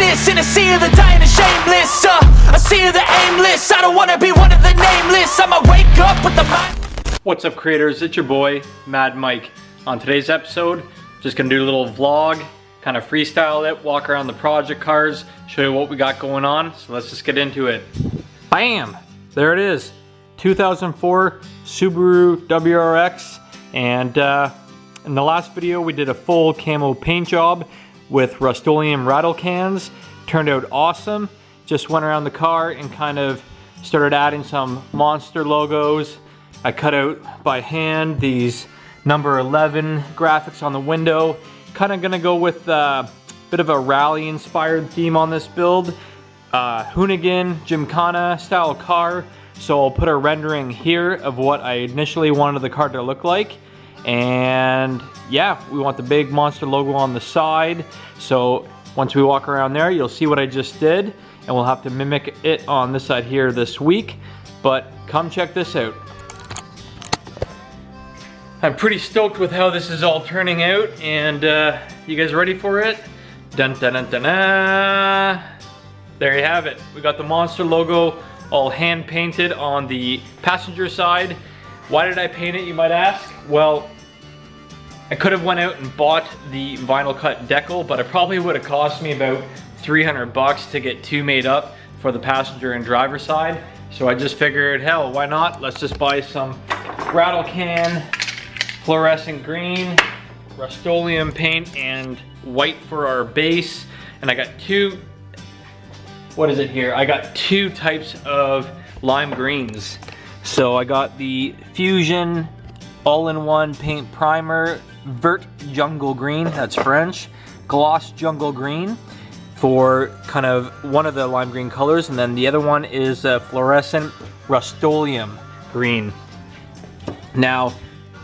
greatness in a sea of the dying and shameless. A sea of the aimless. I don't wanna be one of the nameless. I'ma wake up with the mind. What's up, creators? It's your boy, Mad Mike. On today's episode, just gonna do a little vlog, kind of freestyle it, walk around the project cars, show you what we got going on. So let's just get into it. Bam! There it is. 2004 Subaru WRX. And in the last video, we did a full camo paint job with Rustoleum rattle cans. Turned out awesome. Just went around the car and kind of started adding some monster logos. I cut out by hand these number 11 graphics on the window. Kind of gonna go with a bit of a rally inspired theme on this build. Hoonigan GYMKHANA style car. So I'll put a rendering here of what I initially wanted the car to look like. And yeah, we want the big monster logo on the side. So once we walk around there, you'll see what I just did. And we'll have to mimic it on this side here this week. But come check this out. I'm pretty stoked with how this is all turning out, and you guys ready for it? Dun dun dun dun dun. There you have it. We got the monster logo all hand painted on the passenger side. Why did I paint it, you might ask? Well, I could have went out and bought the vinyl cut decal, but it probably would have cost me about 300 bucks to get two made up for the passenger and driver side. So I just figured, hell, why not? Let's just buy some rattle can, fluorescent green, Rustoleum paint, and white for our base. And I got two, what is it here? I got two types of lime greens. So I got the Fusion all-in-one paint primer, Vert Jungle Green, that's French, Gloss Jungle Green for kind of one of the lime green colors, and then the other one is fluorescent Rustoleum green. Now,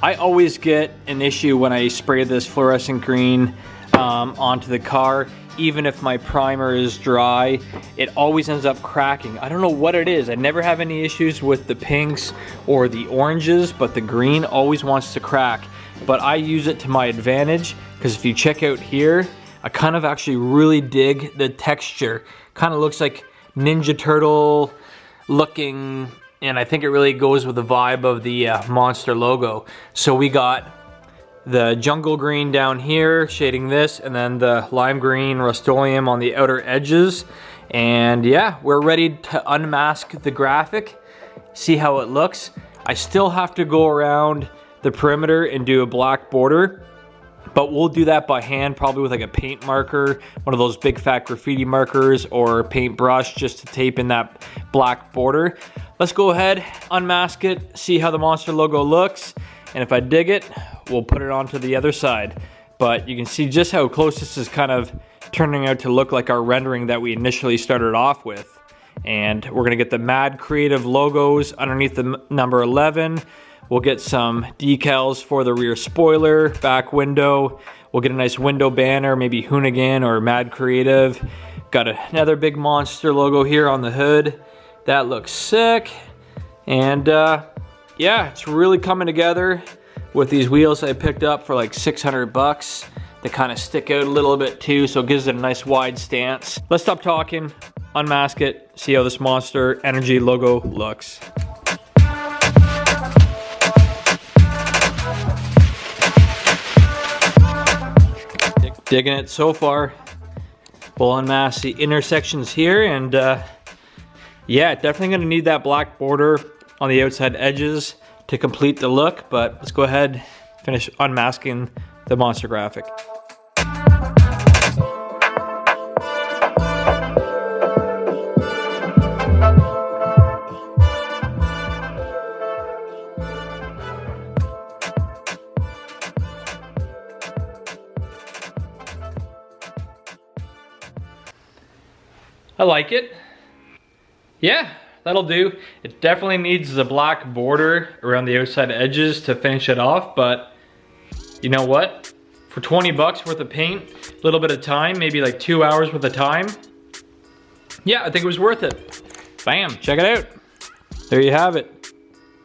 I always get an issue when I spray this fluorescent green onto the car. Even if my primer is dry, it always ends up cracking. I don't know what it is. I never have any issues with the pinks or the oranges, but the green always wants to crack. But I use it to my advantage, because if you check out here, I kind of actually really dig the texture. Kind of looks like Ninja Turtle looking, and I think it really goes with the vibe of the monster logo. So we got the jungle green down here shading this, and then the lime green Rustoleum on the outer edges. And yeah, we're ready to unmask the graphic, see how it looks. I still have to go around the perimeter and do a black border, but we'll do that by hand, probably with like a paint marker, one of those big fat graffiti markers, or a paintbrush just to tape in that black border. Let's go ahead, unmask it, see how the monster logo looks, and if I dig it, we'll put it onto the other side. But you can see just how close this is kind of turning out to look like our rendering that we initially started off with. And we're gonna get the mad creative logos underneath the number 11. We'll get some decals for the rear spoiler, back window. We'll get a nice window banner, maybe Hoonigan or Mad Creative. Got another big monster logo here on the hood. That looks sick. And yeah, it's really coming together with these wheels I picked up for like 600 bucks. They kind of stick out a little bit too, so it gives it a nice wide stance. Let's stop talking, unmask it, see how this Monster Energy logo looks. Digging it so far. We'll unmask the intersections here, and yeah, definitely gonna need that black border on the outside edges to complete the look, but let's go ahead, finish unmasking the monster graphic. I like it. Yeah, that'll do. It definitely needs the black border around the outside edges to finish it off, but you know what? For 20 bucks worth of paint, a little bit of time, maybe like 2 hours worth of time, yeah, I think it was worth it. Bam, check it out. There you have it.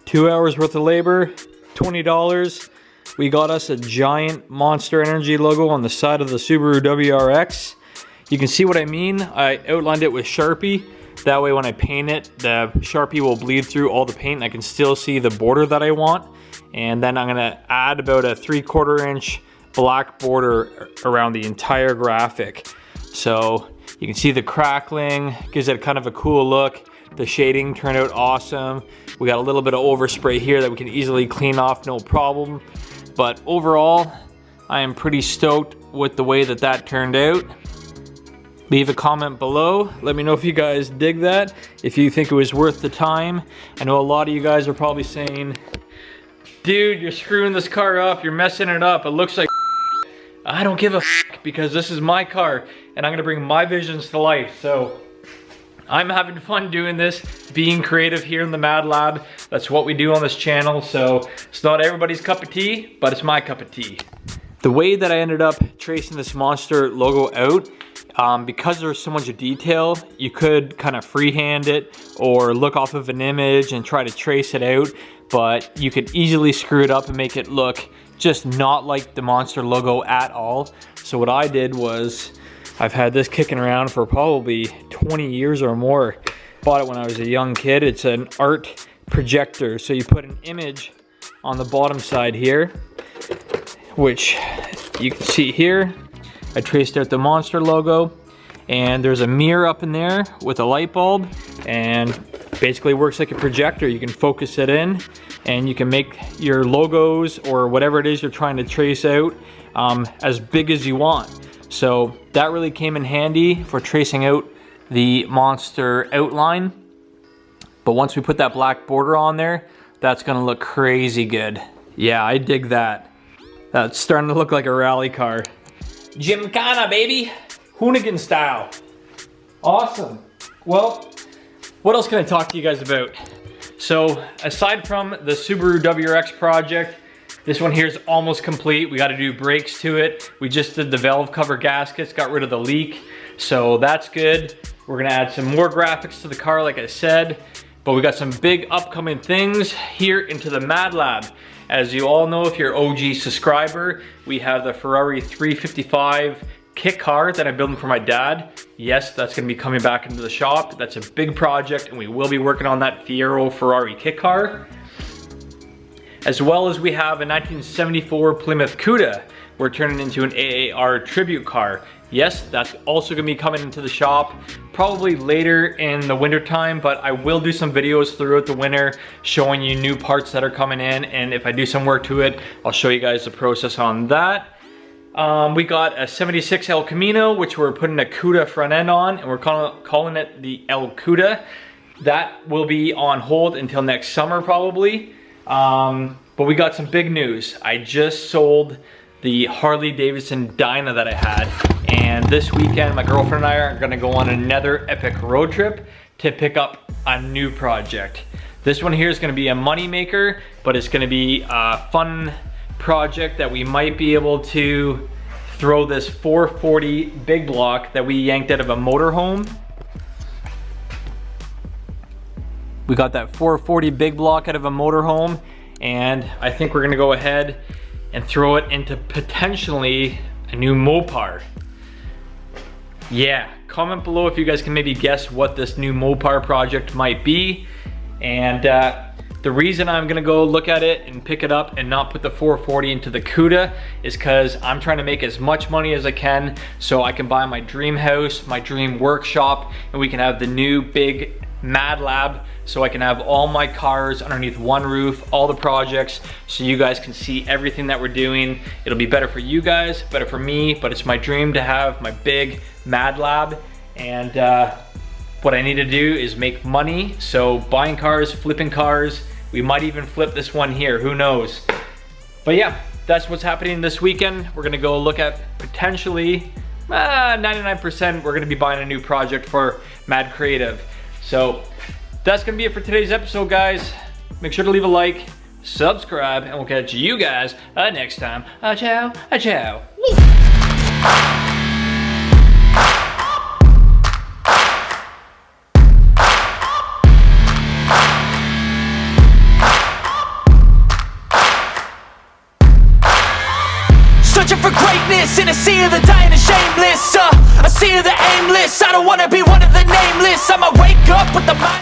2 hours worth of labor, $20. We got us a giant Monster Energy logo on the side of the Subaru WRX. You can see what I mean. I outlined it with Sharpie. That way when I paint it, the Sharpie will bleed through all the paint and I can still see the border that I want. And then I'm gonna add about a 3/4 inch black border around the entire graphic. So you can see the crackling, gives it kind of a cool look. The shading turned out awesome. We got a little bit of overspray here that we can easily clean off, no problem. But overall, I am pretty stoked with the way that that turned out. Leave a comment below. Let me know if you guys dig that, if you think it was worth the time. I know a lot of you guys are probably saying, dude, you're screwing this car up, you're messing it up, it looks like I don't give a because this is my car and I'm gonna bring my visions to life. So I'm having fun doing this, being creative here in the Mad Lab. That's what we do on this channel. So it's not everybody's cup of tea, but it's my cup of tea. The way that I ended up tracing this monster logo out, because there's so much detail, you could kind of freehand it or look off of an image and try to trace it out, but you could easily screw it up and make it look just not like the monster logo at all. So what I did was, I've had this kicking around for probably 20 years or more. Bought it when I was a young kid. It's an art projector. So you put an image on the bottom side here, which you can see here. I traced out the monster logo, and there's a mirror up in there with a light bulb, and basically works like a projector. You can focus it in and you can make your logos or whatever it is you're trying to trace out as big as you want. So that really came in handy for tracing out the monster outline. But once we put that black border on there, that's gonna look crazy good. Yeah, I dig that. That's starting to look like a rally car. GYMKHANA, baby. Hoonigan style. Awesome. Well, what else can I talk to you guys about? So aside from the Subaru WRX project, this one here is almost complete. We got to do brakes to it. We just did the valve cover gaskets, got rid of the leak. So that's good. We're gonna add some more graphics to the car, like I said. But we got some big upcoming things here into the Mad Lab. As you all know, if you're an OG subscriber, we have the Ferrari 355 kit car that I'm building for my dad. Yes, that's gonna be coming back into the shop. That's a big project and we will be working on that Fiero Ferrari kit car. As well as we have a 1974 Plymouth Cuda. We're turning into an AAR tribute car. Yes, that's also gonna be coming into the shop probably later in the winter time, but I will do some videos throughout the winter showing you new parts that are coming in, and if I do some work to it, I'll show you guys the process on that. We got a 76 El Camino, which we're putting a Cuda front end on, and we're calling it the El Cuda. That will be on hold until next summer probably. But we got some big news. I just sold the Harley Davidson Dyna that I had, and this weekend my girlfriend and I are gonna go on another epic road trip to pick up a new project. This one here is gonna be a money maker, but it's gonna be a fun project that we might be able to throw this 440 big block that we yanked out of a motorhome. We got that 440 big block out of a motorhome, and I think we're gonna go ahead and throw it into potentially a new Mopar. Yeah, comment below if you guys can maybe guess what this new Mopar project might be. And the reason I'm gonna go look at it and pick it up and not put the 440 into the Cuda is because I'm trying to make as much money as I can so I can buy my dream house, my dream workshop, and we can have the new big Mad Lab, so I can have all my cars underneath one roof, all the projects, so you guys can see everything that we're doing. It'll be better for you guys, better for me, but it's my dream to have my big Mad Lab. And what I need to do is make money, so buying cars, flipping cars, we might even flip this one here, who knows. But yeah, that's what's happening this weekend. We're gonna go look at potentially 99% we're gonna be buying a new project for Mad Creative. So that's gonna be it for today's episode, guys. Make sure to leave a like, subscribe, and we'll catch you guys next time. Ciao, ciao. Searching for greatness in a sea of the dying and shameless. sea of the aimless. I don't wanna be one of the nameless. I'ma wake up with the mind.